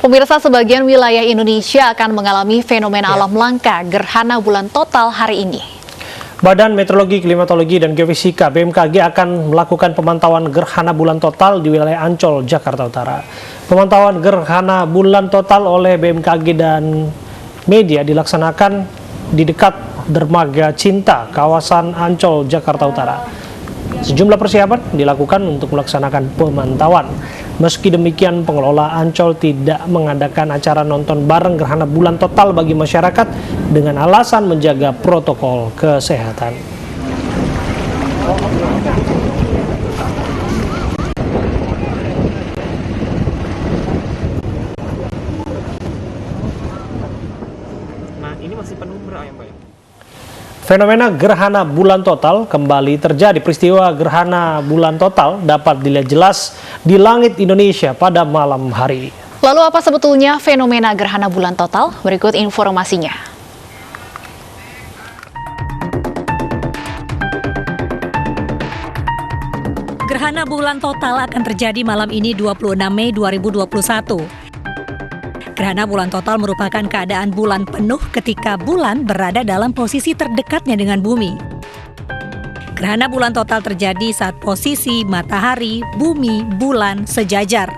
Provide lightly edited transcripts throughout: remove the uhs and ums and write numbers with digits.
Pemirsa, sebagian wilayah Indonesia akan mengalami fenomena alam langka gerhana bulan total hari ini. Badan Meteorologi, Klimatologi, dan Geofisika (BMKG) akan melakukan pemantauan gerhana bulan total di wilayah Ancol, Jakarta Utara. Pemantauan gerhana bulan total oleh BMKG dan media dilaksanakan di dekat Dermaga Cinta, kawasan Ancol, Jakarta Utara. Sejumlah persiapan dilakukan untuk melaksanakan pemantauan. Meski demikian, pengelola Ancol tidak mengadakan acara nonton bareng gerhana bulan total bagi masyarakat dengan alasan menjaga protokol kesehatan. Nah, ini masih penuh ya, Mbak? Fenomena gerhana bulan total kembali terjadi. Peristiwa gerhana bulan total dapat dilihat jelas di langit Indonesia pada malam hari. Lalu apa sebetulnya fenomena gerhana bulan total? Berikut informasinya. Gerhana bulan total akan terjadi malam ini 26 Mei 2021. Gerhana bulan total merupakan keadaan bulan penuh ketika bulan berada dalam posisi terdekatnya dengan bumi. Gerhana bulan total terjadi saat posisi matahari, bumi, bulan sejajar.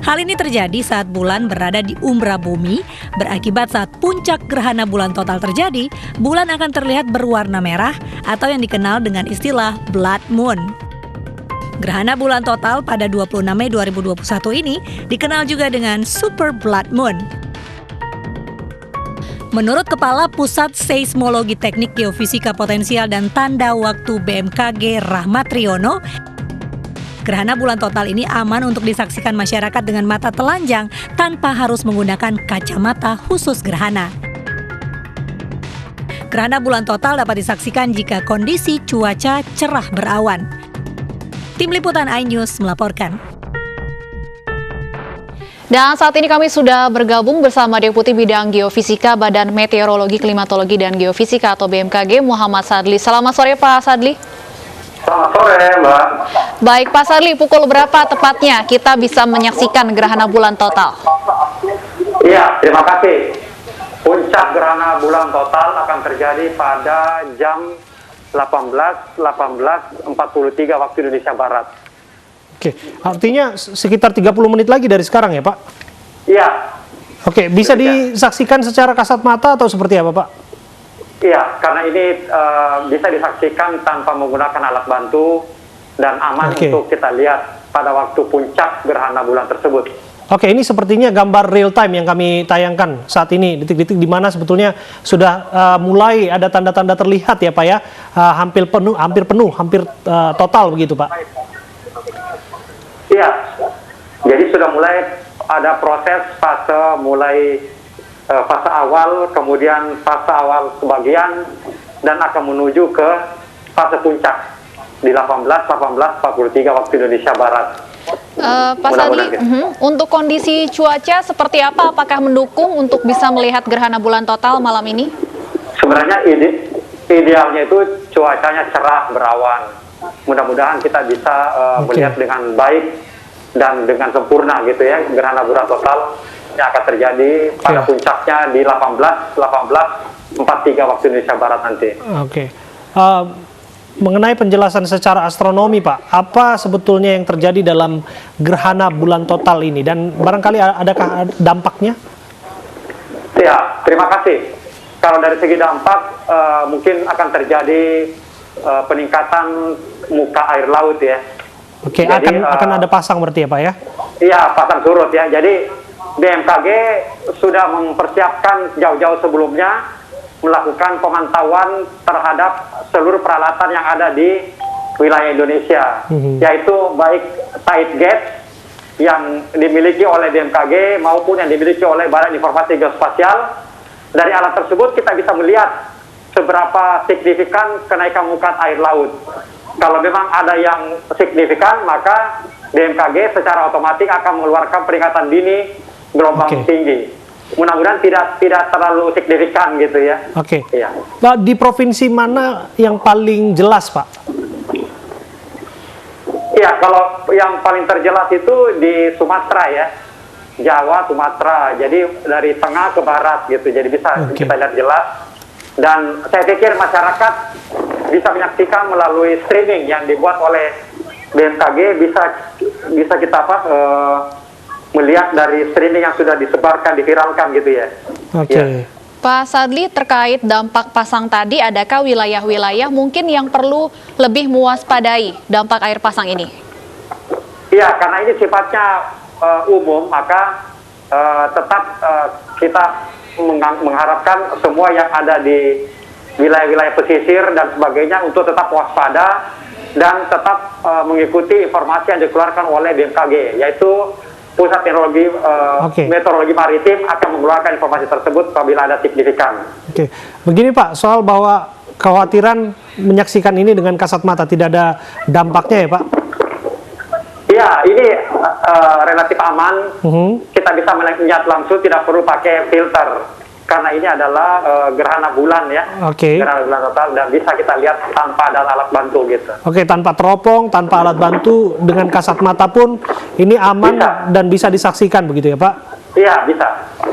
Hal ini terjadi saat bulan berada di umbra bumi, berakibat saat puncak gerhana bulan total terjadi, bulan akan terlihat berwarna merah atau yang dikenal dengan istilah blood moon. Gerhana bulan total pada 26 Mei 2021 ini dikenal juga dengan Super Blood Moon. Menurut Kepala Pusat Seismologi Teknik Geofisika Potensial dan Tanda Waktu BMKG Rahmat Riono, gerhana bulan total ini aman untuk disaksikan masyarakat dengan mata telanjang tanpa harus menggunakan kacamata khusus gerhana. Gerhana bulan total dapat disaksikan jika kondisi cuaca cerah berawan. Tim Liputan iNews melaporkan. Dan saat ini kami sudah bergabung bersama Deputi Bidang Geofisika Badan Meteorologi, Klimatologi, dan Geofisika atau BMKG, Muhammad Sadli. Selamat sore, Pak Sadli. Selamat sore, Mbak. Baik, Pak Sadli, pukul berapa tepatnya kita bisa menyaksikan gerhana bulan total? Iya, terima kasih. Puncak gerhana bulan total akan terjadi pada jam 18.43 waktu Indonesia Barat. Oke, artinya sekitar 30 menit lagi dari sekarang ya, Pak? Iya. Oke, bisa disaksikan secara kasat mata atau seperti apa, Pak? Iya, karena ini bisa disaksikan tanpa menggunakan alat bantu dan aman untuk kita lihat pada waktu puncak gerhana bulan tersebut. Oke, ini sepertinya gambar real time yang kami tayangkan saat ini, detik-detik di mana sebetulnya sudah mulai ada tanda-tanda terlihat ya, Pak ya, hampir total begitu, Pak. Iya, jadi sudah mulai ada proses fase awal, kemudian fase awal sebagian, dan akan menuju ke fase puncak di 18.43 waktu Indonesia Barat. Pak Sadli, untuk kondisi cuaca seperti apa? Apakah mendukung untuk bisa melihat gerhana bulan total malam ini? Sebenarnya idealnya itu cuacanya cerah berawan. Mudah-mudahan kita bisa melihat dengan baik dan dengan sempurna gitu ya gerhana bulan total yang akan terjadi pada puncaknya di 18.43 waktu Indonesia Barat nanti. Oke. Mengenai penjelasan secara astronomi, Pak, apa sebetulnya yang terjadi dalam gerhana bulan total ini dan barangkali adakah dampaknya? Ya, terima kasih. Kalau dari segi dampak, mungkin akan terjadi peningkatan muka air laut ya. Oke, jadi, akan ada pasang berarti ya, Pak ya? Iya, pasang surut ya. Jadi BMKG sudah mempersiapkan jauh-jauh sebelumnya melakukan pemantauan terhadap seluruh peralatan yang ada di wilayah Indonesia, yaitu baik tight gauge yang dimiliki oleh BMKG maupun yang dimiliki oleh Badan Informasi Geospasial. Dari alat tersebut kita bisa melihat seberapa signifikan kenaikan muka air laut. Kalau memang ada yang signifikan, maka BMKG secara otomatis akan mengeluarkan peringatan dini gelombang tinggi. Mudah-mudahan tidak terlalu signifikan gitu ya. Oke. Iya. Pak, di provinsi mana yang paling jelas, Pak? Iya, kalau yang paling terjelas itu di Sumatera ya. Jawa, Sumatera. Jadi dari tengah ke barat gitu. Jadi bisa kita lihat jelas. Dan saya pikir masyarakat bisa menyaksikan melalui streaming yang dibuat oleh BMKG, bisa kita melihat dari streaming yang sudah disebarkan, diviralkan gitu ya. Oke. Ya. Pak Sadli, terkait dampak pasang tadi, adakah wilayah-wilayah mungkin yang perlu lebih mewaspadai dampak air pasang ini? Iya, karena ini sifatnya umum, maka tetap kita mengharapkan semua yang ada di wilayah-wilayah pesisir dan sebagainya untuk tetap waspada dan tetap mengikuti informasi yang dikeluarkan oleh BMKG, yaitu Pusat Meteorologi Maritim akan mengeluarkan informasi tersebut apabila ada signifikan. Oke, begini Pak, soal bahwa kekhawatiran menyaksikan ini dengan kasat mata tidak ada dampaknya ya Pak? Iya, ini relatif aman. Kita bisa melihat langsung, tidak perlu pakai filter. Karena ini adalah gerhana bulan ya. Oke. Gerhana bulan total dan bisa kita lihat tanpa ada alat bantu gitu. Oke, tanpa teropong, tanpa alat bantu, dengan kasat mata pun ini aman Bisa. dan bisa disaksikan begitu ya Pak? Iya, bisa.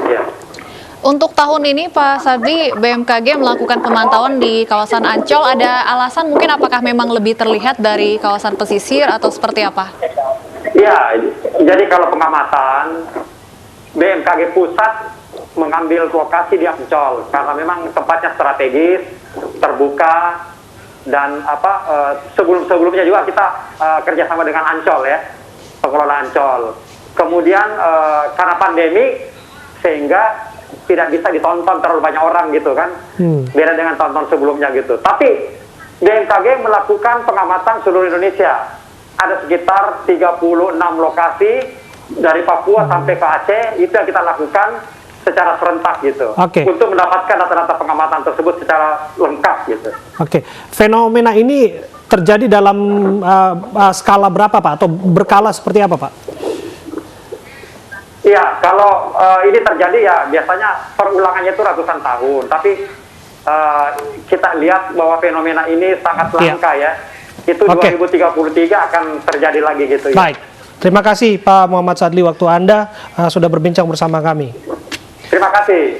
Iya. Untuk tahun ini Pak Sadli, BMKG melakukan pemantauan di kawasan Ancol. Ada alasan mungkin apakah memang lebih terlihat dari kawasan pesisir atau seperti apa? Iya, jadi kalau pengamatan BMKG pusat mengambil lokasi di Ancol karena memang tempatnya strategis, terbuka, dan sebelumnya juga kita kerjasama dengan Ancol ya, pengelola Ancol. Kemudian karena pandemi sehingga tidak bisa ditonton terlalu banyak orang gitu kan, beda dengan tahun-tahun sebelumnya gitu. Tapi BMKG melakukan pengamatan seluruh Indonesia. Ada sekitar 36 lokasi dari Papua sampai ke Aceh, itu yang kita lakukan secara serentak gitu, untuk mendapatkan data-data pengamatan tersebut secara lengkap gitu. Oke, fenomena ini terjadi dalam skala berapa Pak, atau berkala seperti apa Pak? Iya, kalau ini terjadi ya biasanya perulangannya itu ratusan tahun, tapi kita lihat bahwa fenomena ini sangat langka ya. Itu 2033 akan terjadi lagi gitu ya. Baik, terima kasih Pak Muhammad Sadli waktu Anda sudah berbincang bersama kami. Terima kasih.